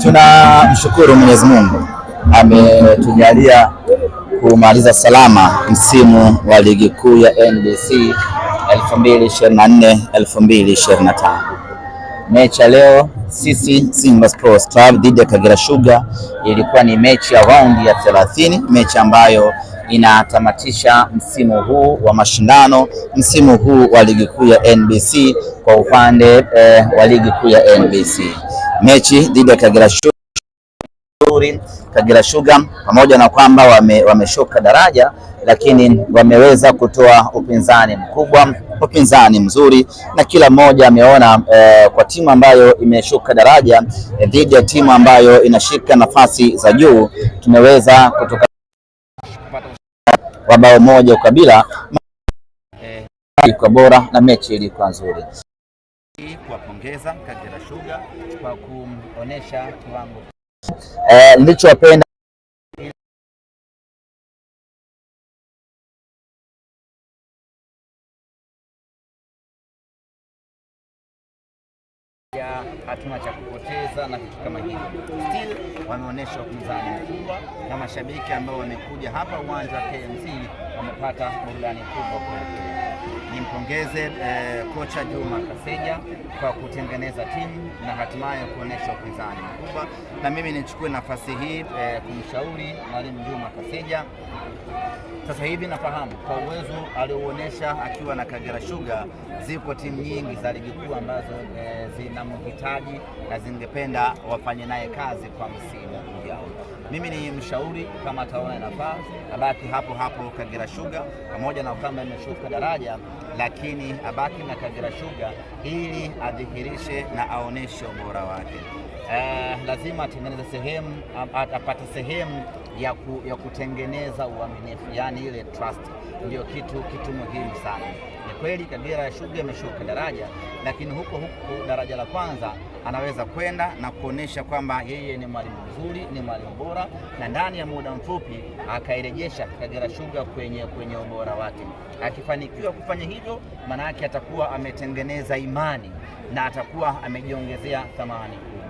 Tunamshukuru Mwenyezi Mungu ametujalia kumaliza salama msimu wa ligi kuu ya NBC 2024-2025. Mechi ya leo sisi Simba Sports Club dhidi ya Kagera Sugar ilikuwa ni mechi ya raundi ya 30, mechi ambayo inatamatisha msimu huu wa mashindano, msimu huu wa ligi kuu ya NBC kwa upande wa ligi kuu ya NBC. Mechi dhidi ya Kagera Sugar pamoja na kwamba wameshuka daraja, lakini wameweza kutoa upinzani mkubwa, upinzani mzuri, na kila mmoja ameona kwa timu ambayo imeshuka daraja dhidi ya timu ambayo inashika nafasi za juu, tumeweza kutoka kwa bao moja ukabila, kwa bora na mechi ilikuwa nzuri. Kuwapongeza Kagera Sugar kwa kuonesha kiwango nilichopenda hatuna cha kupoteza na vitu kama hivyo. Still wameonyesha upinzani mkubwa na mashabiki ambao wamekuja hapa uwanja wa KMC wamepata burudani kubwa kweli. Nimpongeze kocha Juma Kaseja kwa kutengeneza timu na hatimaye kuonesha upinzani mkubwa, na mimi nichukue nafasi hii kumshauri mwalimu Juma Kaseja. Sasa hivi nafahamu kwa uwezo aliouonesha akiwa na Kagera Sugar, ziko timu nyingi za ligi kuu ambazo zinamhitaji na zingependa wafanye naye kazi kwa msimu ujao. Mimi ni mshauri, kama ataona inafaa abaki hapo hapo Kagera Sugar, pamoja na kama imeshuka daraja, lakini abaki na Kagera Sugar ili adhihirishe na aoneshe ubora wake. Lazima atengeneze sehemu, apate sehemu ya kutengeneza uaminifu, yani ile trust, ndio kitu muhimu sana. Ni kweli Kagera Sugar imeshuka daraja, lakini huko daraja la kwanza anaweza kwenda na kuonesha kwamba yeye ni mwalimu mzuri, ni mwalimu bora, na ndani ya muda mfupi akairejesha Kagera Sugar kwenye ubora wake. Akifanikiwa kufanya hivyo, maana yake atakuwa ametengeneza imani na atakuwa amejiongezea thamani kubwa.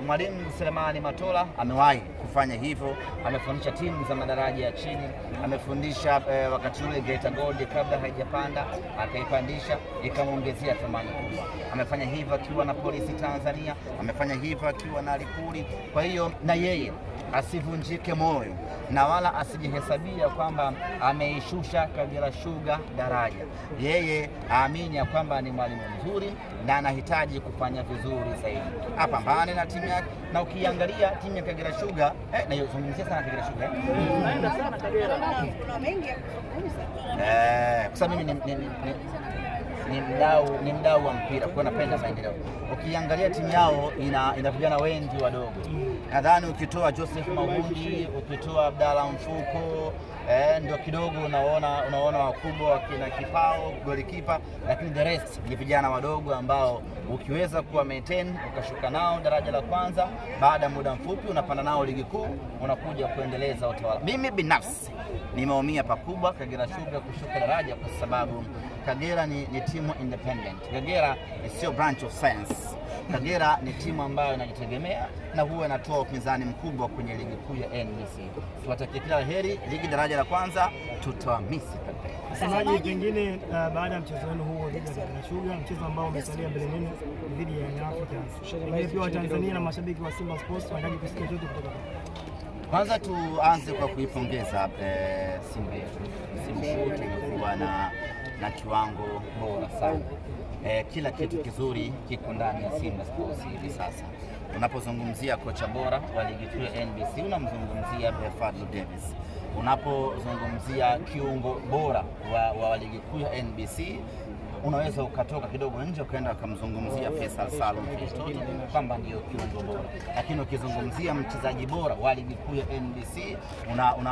Mwalimu Selemani Matola amewahi kufanya hivyo, amefundisha timu za madaraja ya chini, amefundisha wakati ule Geita Gold kabla haijapanda, akaipandisha ikamwongezea thamani kubwa. Amefanya hivyo akiwa na Polisi Tanzania, amefanya hivyo akiwa na Lipuli. Kwa hiyo na yeye asivunjike moyo na wala asijihesabia kwamba ameishusha Kagera Sugar daraja. Yeye aamini ya kwamba ni mwalimu mzuri na anahitaji kufanya vizuri zaidi, apambane na timu yake. Na ukiangalia timu ya Kagera Sugar na yozungumzia sana Kagera Sugar naenda sana Kagera, kuna mengi kwa sababu mimi ni mdau wa mpira, kwa napenda maendeleo. Ukiangalia timu yao ina vijana wengi wadogo. Nadhani ukitoa Joseph Mahundi, ukitoa Abdalla Mfuko, ndio kidogo unaona wakubwa wakina Kipao golikipa, lakini the rest ni vijana wadogo ambao ukiweza kuwa maintain ukashuka nao daraja la kwanza, baada ya muda mfupi unapanda nao ligi kuu, unakuja kuendeleza utawala. Mimi binafsi nimeumia pakubwa Kagera Sugar kushuka daraja, kwa sababu Kagera ni timu independent. Kagera sio branch of science. Kagera ni timu ambayo inajitegemea na huwa inatoa upinzani mkubwa kwenye ligi kuu ya NBC. Tuwatakie kila heri ligi daraja la kwanza, tutawamisi Kagera. Msemaji, pengine baada ya mchezo wenu huo dhidi ya Kagera Sugar, mchezo ambao umesalia mbele yenu dhidi ya Young Africans, pengine pia Watanzania na mashabiki wa Simba Sports wanataka kusikia chochote kutoka kwako? Kwanza tuanze kwa kuipongeza Simba yetu. Msimu huu tumekuwa na kiwango bora sana. Kila kitu kizuri kiko ndani ya Simba Sports hivi sasa. Unapozungumzia kocha bora wa ligi kuu ya NBC unamzungumzia Fadlu Davis. Unapozungumzia kiungo bora wa ligi kuu ya NBC unaweza ukatoka kidogo nje ukaenda ukamzungumzia Faisal Salum kwamba ndio kiungo bora, lakini ukizungumzia mchezaji bora wa ligi kuu ya NBC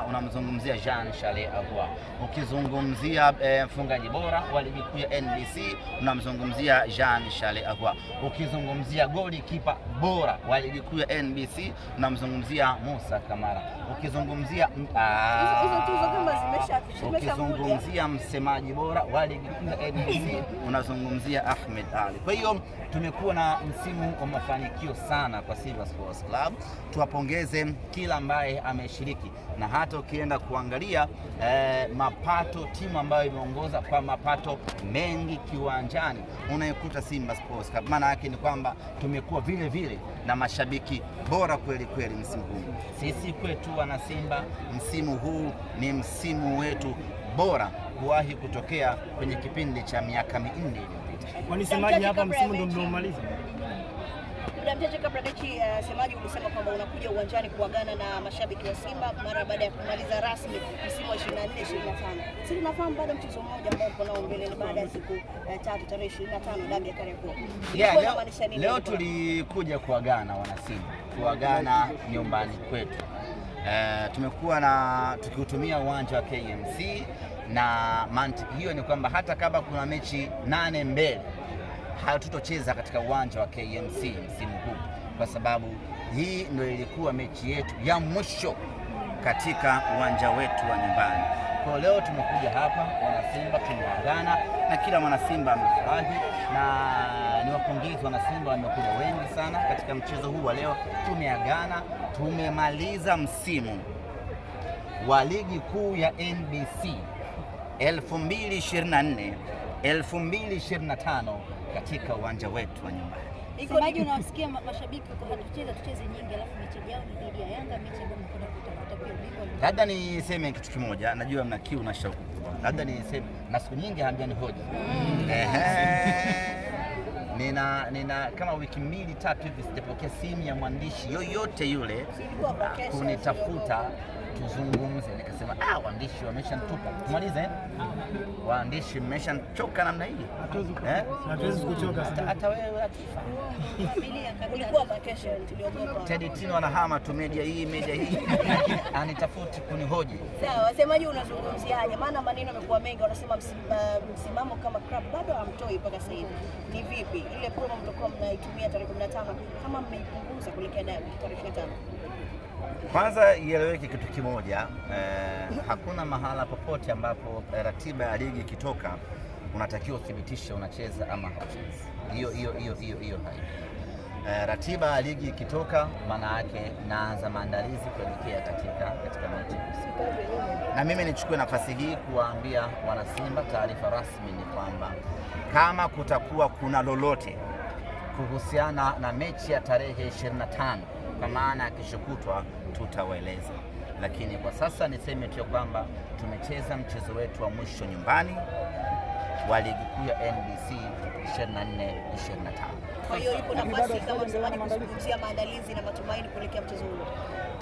unamzungumzia Jean Charles Ahoua. Ukizungumzia mfungaji bora wa ligi kuu ya NBC unamzungumzia Jean Charles Ahoua. Ukizungumzia golikipa bora wa ligi kuu ya NBC unamzungumzia Musa Kamara. Ukizungumzia ukizungumzia msemaji bora wa ligi kuu ya NBC unazungumzia Ahmed Ally. Kwa hiyo tumekuwa na msimu wa mafanikio sana kwa Simba Sports Club. Tuwapongeze kila ambaye ameshiriki, na hata ukienda kuangalia mapato, timu ambayo imeongoza kwa mapato mengi kiwanjani unaikuta Simba Sports Club. Maana yake ni kwamba tumekuwa vile vile na mashabiki bora kweli kweli msimu huu. Sisi kwetu wana Simba, msimu huu ni msimu wetu bora kuwahi kutokea kwenye kipindi cha miaka 4 iliyopita. Wanisemaji hapa msimu ndio mnaomaliza. Muda mchache kabla mechi, semaji ulisema kwamba unakuja uwanjani kuagana na mashabiki wa Simba mara baada ya kumaliza rasmi msimu wa 24-25. Sisi tunafahamu bado mchezo mmoja ambao uko nao mbele baada ya siku 3 tarehe 25 dabi ya Kariakoo. Leo tulikuja kuagana wana Simba, kuagana nyumbani kwetu. Tumekuwa tukiutumia uwanja wa KMC, na mantiki hiyo ni kwamba hata kama kuna mechi 8 mbele hatutocheza katika uwanja wa KMC msimu huu, kwa sababu hii ndio ilikuwa mechi yetu ya mwisho katika uwanja wetu wa nyumbani. Kwa leo tumekuja hapa wana Simba, tumeagana na kila mwana Simba amefurahi, na niwapongeze wana Simba, wamekuja wengi sana katika mchezo huu wa leo. Tumeagana, tumemaliza msimu wa ligi kuu ya NBC 2024 2025 katika uwanja wetu wa nyumbani. Semaji, unawasikia mashabiki kwa tucheze nyingi, alafu mechi yao ni dhidi ya Yanga, mechi ambayo mnakwenda kutafuta pia ubingwa. Labda niseme kitu kimoja, najua mna kiu na shauku kubwa. Labda niseme, na siku nyingi hamjani hoja. Nina kama wiki 2-3 hivi sijapokea simu ya mwandishi yoyote yule kunitafuta tuzungumze. Nikasema waandishi wameshanitupa, tumalize. Waandishi mmeshachoka namna hii, hatuwezi kuchoka. Hata wewe ulikuwa vacation, tuliogopa. Teddy Tino anahama tu media hii anitafuti kunihoji. Sawa, wasemaji unazungumziaje? Maana maneno yamekuwa mengi, wanasema msimamo kama club bado hamtoi mpaka sasa hivi. Ni vipi ile promo mlikuwa mnaitumia tarehe 15 kama mmeipunguza kuelekea tarehe 25? Kwanza ieleweke kitu kimoja, hakuna mahala popote ambapo ratiba ya ligi ikitoka unatakiwa uthibitishe unacheza ama hauchezi. Hiyo hai. Ratiba ya ligi ikitoka, maana yake naanza maandalizi kuelekea katika mechi. Na mimi nichukue nafasi hii kuwaambia wana Simba, taarifa rasmi ni kwamba kama kutakuwa kuna lolote kuhusiana na mechi ya tarehe 25 kwa maana ya kesho kutwa tutawaeleza, lakini kwa sasa niseme tu kwamba tumecheza mchezo wetu wa mwisho nyumbani wa ligi kuu ya NBC 24-25. Kwa hiyo ipo nafasi kama msemaji kuzungumzia maandalizi na matumaini kuelekea mchezo huo.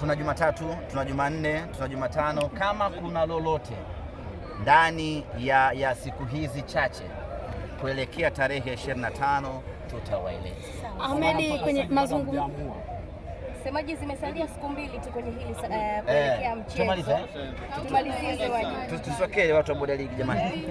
Tuna Jumatatu, tuna Jumanne, tuna Jumatano. Kama kuna lolote ndani ya siku hizi chache kuelekea tarehe 25 tutawaeleza. Ahmed, kwenye mazungumzo semaji zimesalia siku 2 tu kwenye hili kuelekea mchezo. Tumalizie Semaji. Tusokee watu wa Boda League jamani.